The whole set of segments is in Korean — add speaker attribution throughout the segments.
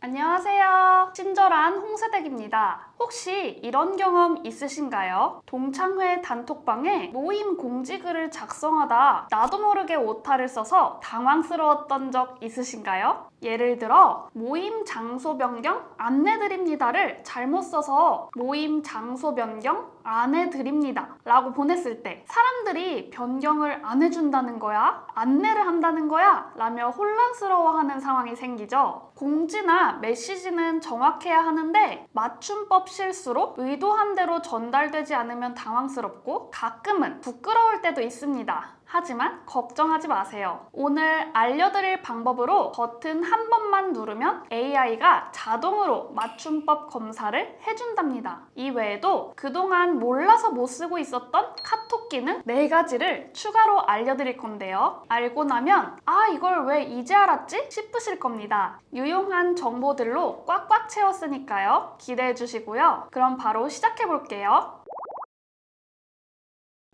Speaker 1: 안녕하세요. 친절한 홍세댁입니다. 혹시 이런 경험 있으신가요? 동창회 단톡방에 모임 공지글을 작성하다 나도 모르게 오타를 써서 당황스러웠던 적 있으신가요? 예를 들어 모임 장소 변경 안내드립니다를 잘못 써서 모임 장소 변경 안내드립니다 라고 보냈을 때 사람들이 변경을 안 해준다는 거야? 안내를 한다는 거야? 라며 혼란스러워하는 상황이 생기죠. 공지나 메시지는 정확해야 하는데 맞춤법 실수로 의도한 대로 전달되지 않으면 당황스럽고 가끔은 부끄러울 때도 있습니다. 하지만 걱정하지 마세요. 오늘 알려드릴 방법으로 버튼 한 번만 누르면 AI가 자동으로 맞춤법 검사를 해준답니다. 이 외에도 그동안 몰라서 못 쓰고 있었던 카톡 기능 4가지를 추가로 알려드릴 건데요. 알고 나면 이걸 왜 이제 알았지? 싶으실 겁니다. 유용한 정보들로 꽉꽉 채웠으니까요. 기대해 주시고요. 그럼 바로 시작해 볼게요.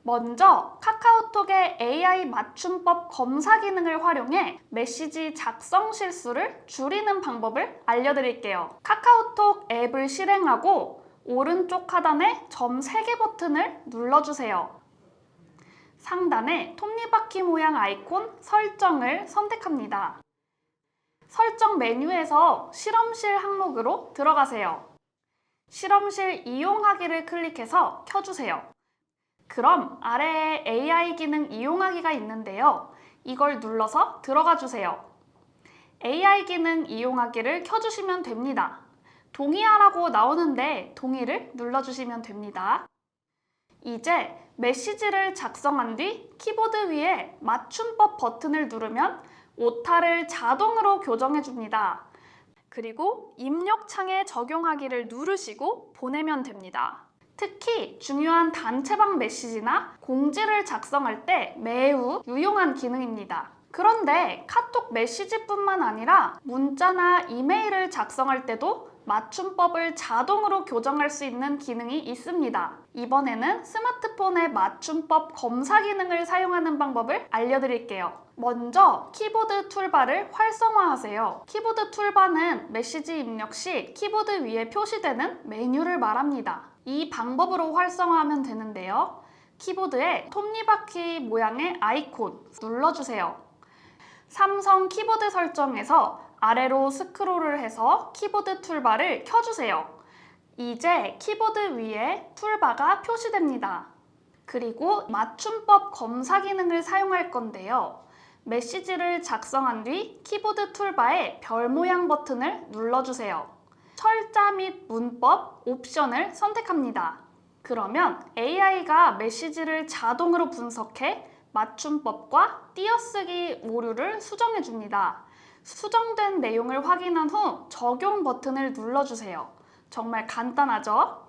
Speaker 1: 먼저 카카오톡의 AI 맞춤법 검사 기능을 활용해 메시지 작성 실수를 줄이는 방법을 알려드릴게요. 카카오톡 앱을 실행하고 오른쪽 하단에 점 3개 버튼을 눌러주세요. 상단에 톱니바퀴 모양 아이콘 설정을 선택합니다. 설정 메뉴에서 실험실 항목으로 들어가세요. 실험실 이용하기를 클릭해서 켜주세요. 그럼 아래에 AI 기능 이용하기가 있는데요. 이걸 눌러서 들어가 주세요. AI 기능 이용하기를 켜주시면 됩니다. 동의하라고 나오는데 동의를 눌러주시면 됩니다. 이제 메시지를 작성한 뒤 키보드 위에 맞춤법 버튼을 누르면 오타를 자동으로 교정해 줍니다. 그리고 입력창에 적용하기를 누르시고 보내면 됩니다. 특히 중요한 단체방 메시지나 공지를 작성할 때 매우 유용한 기능입니다. 그런데 카톡 메시지뿐만 아니라 문자나 이메일을 작성할 때도 맞춤법을 자동으로 교정할 수 있는 기능이 있습니다. 이번에는 스마트폰의 맞춤법 검사 기능을 사용하는 방법을 알려드릴게요. 먼저 키보드 툴바를 활성화하세요. 키보드 툴바는 메시지 입력 시 키보드 위에 표시되는 메뉴를 말합니다. 이 방법으로 활성화하면 되는데요. 키보드에 톱니바퀴 모양의 아이콘 눌러주세요. 삼성 키보드 설정에서 아래로 스크롤을 해서 키보드 툴바를 켜주세요. 이제 키보드 위에 툴바가 표시됩니다. 그리고 맞춤법 검사 기능을 사용할 건데요. 메시지를 작성한 뒤 키보드 툴바에 별 모양 버튼을 눌러주세요. 철자 및 문법 옵션을 선택합니다. 그러면 AI가 메시지를 자동으로 분석해 맞춤법과 띄어쓰기 오류를 수정해 줍니다. 수정된 내용을 확인한 후 적용 버튼을 눌러주세요. 정말 간단하죠?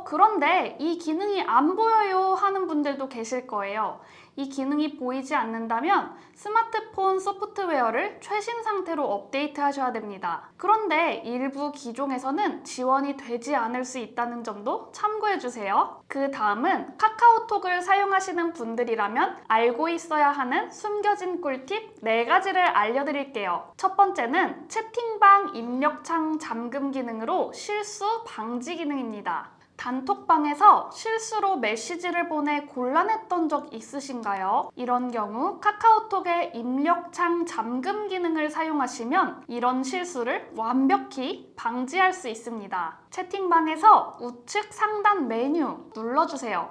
Speaker 1: 그런데 이 기능이 안 보여요 하는 분들도 계실 거예요. 이 기능이 보이지 않는다면 스마트폰 소프트웨어를 최신 상태로 업데이트 하셔야 됩니다. 그런데 일부 기종에서는 지원이 되지 않을 수 있다는 점도 참고해 주세요. 그 다음은 카카오톡을 사용하시는 분들이라면 알고 있어야 하는 숨겨진 꿀팁 4가지를 알려드릴게요. 첫 번째는 채팅방 입력창 잠금 기능으로 실수 방지 기능입니다. 단톡방에서 실수로 메시지를 보내 곤란했던 적 있으신가요? 이런 경우 카카오톡의 입력창 잠금 기능을 사용하시면 이런 실수를 완벽히 방지할 수 있습니다. 채팅방에서 우측 상단 메뉴 눌러주세요.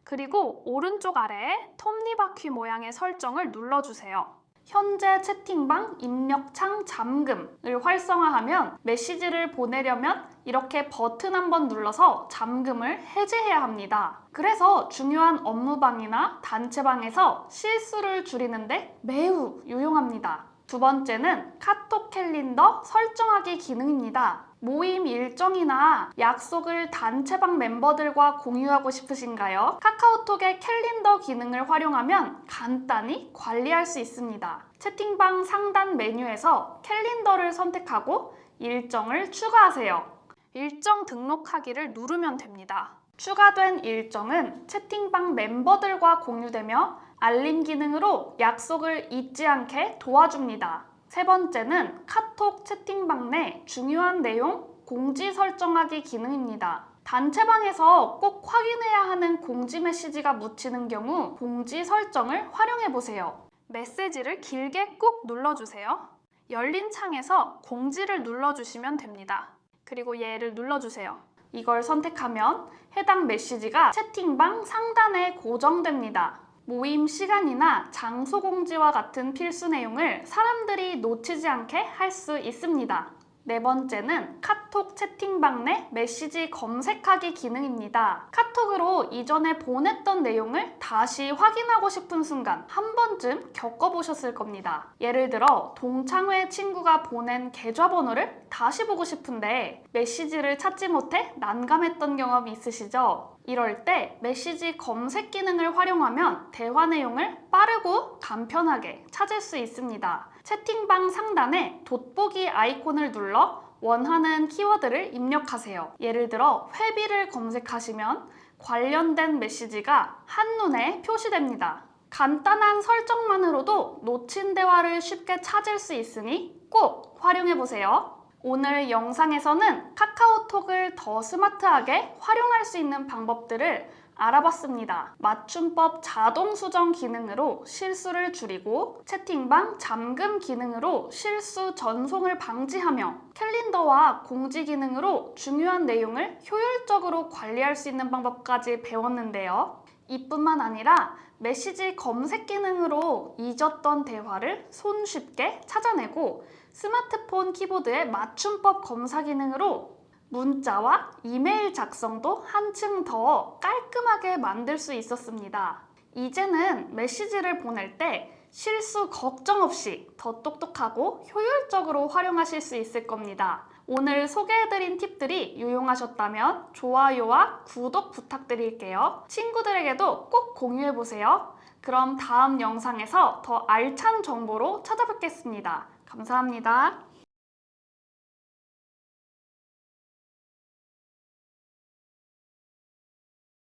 Speaker 1: 그리고 오른쪽 아래에 톱니바퀴 모양의 설정을 눌러주세요. 현재 채팅방 입력창 잠금을 활성화하면 메시지를 보내려면 이렇게 버튼 한번 눌러서 잠금을 해제해야 합니다. 그래서 중요한 업무방이나 단체방에서 실수를 줄이는데 매우 유용합니다. 두 번째는 카톡 캘린더 설정하기 기능입니다. 모임 일정이나 약속을 단체방 멤버들과 공유하고 싶으신가요? 카카오톡의 캘린더 기능을 활용하면 간단히 관리할 수 있습니다. 채팅방 상단 메뉴에서 캘린더를 선택하고 일정을 추가하세요. 일정 등록하기를 누르면 됩니다. 추가된 일정은 채팅방 멤버들과 공유되며 알림 기능으로 약속을 잊지 않게 도와줍니다. 세 번째는 카톡 채팅방 내 중요한 내용 공지 설정하기 기능입니다. 단체방에서 꼭 확인해야 하는 공지 메시지가 묻히는 경우 공지 설정을 활용해 보세요. 메시지를 길게 꾹 눌러주세요. 열린 창에서 공지를 눌러주시면 됩니다. 그리고 얘를 눌러주세요. 이걸 선택하면 해당 메시지가 채팅방 상단에 고정됩니다. 모임 시간이나 장소 공지와 같은 필수 내용을 사람들이 놓치지 않게 할 수 있습니다. 네 번째는 카톡 채팅방 내 메시지 검색하기 기능입니다. 카톡으로 이전에 보냈던 내용을 다시 확인하고 싶은 순간 한 번쯤 겪어보셨을 겁니다. 예를 들어 동창회 친구가 보낸 계좌번호를 다시 보고 싶은데 메시지를 찾지 못해 난감했던 경험이 있으시죠? 이럴 때 메시지 검색 기능을 활용하면 대화 내용을 빠르고 간편하게 찾을 수 있습니다. 채팅방 상단에 돋보기 아이콘을 눌러 원하는 키워드를 입력하세요. 예를 들어 회비를 검색하시면 관련된 메시지가 한눈에 표시됩니다. 간단한 설정만으로도 놓친 대화를 쉽게 찾을 수 있으니 꼭 활용해보세요. 오늘 영상에서는 카카오톡을 더 스마트하게 활용할 수 있는 방법들을 알아봤습니다. 맞춤법 자동 수정 기능으로 실수를 줄이고 채팅방 잠금 기능으로 실수 전송을 방지하며 캘린더와 공지 기능으로 중요한 내용을 효율적으로 관리할 수 있는 방법까지 배웠는데요. 이뿐만 아니라 메시지 검색 기능으로 잊었던 대화를 손쉽게 찾아내고 스마트폰 키보드의 맞춤법 검사 기능으로 문자와 이메일 작성도 한층 더 깔끔하게 만들 수 있었습니다. 이제는 메시지를 보낼 때 실수 걱정 없이 더 똑똑하고 효율적으로 활용하실 수 있을 겁니다. 오늘 소개해드린 팁들이 유용하셨다면 좋아요와 구독 부탁드릴게요. 친구들에게도 꼭 공유해보세요. 그럼 다음 영상에서 더 알찬 정보로 찾아뵙겠습니다. 감사합니다.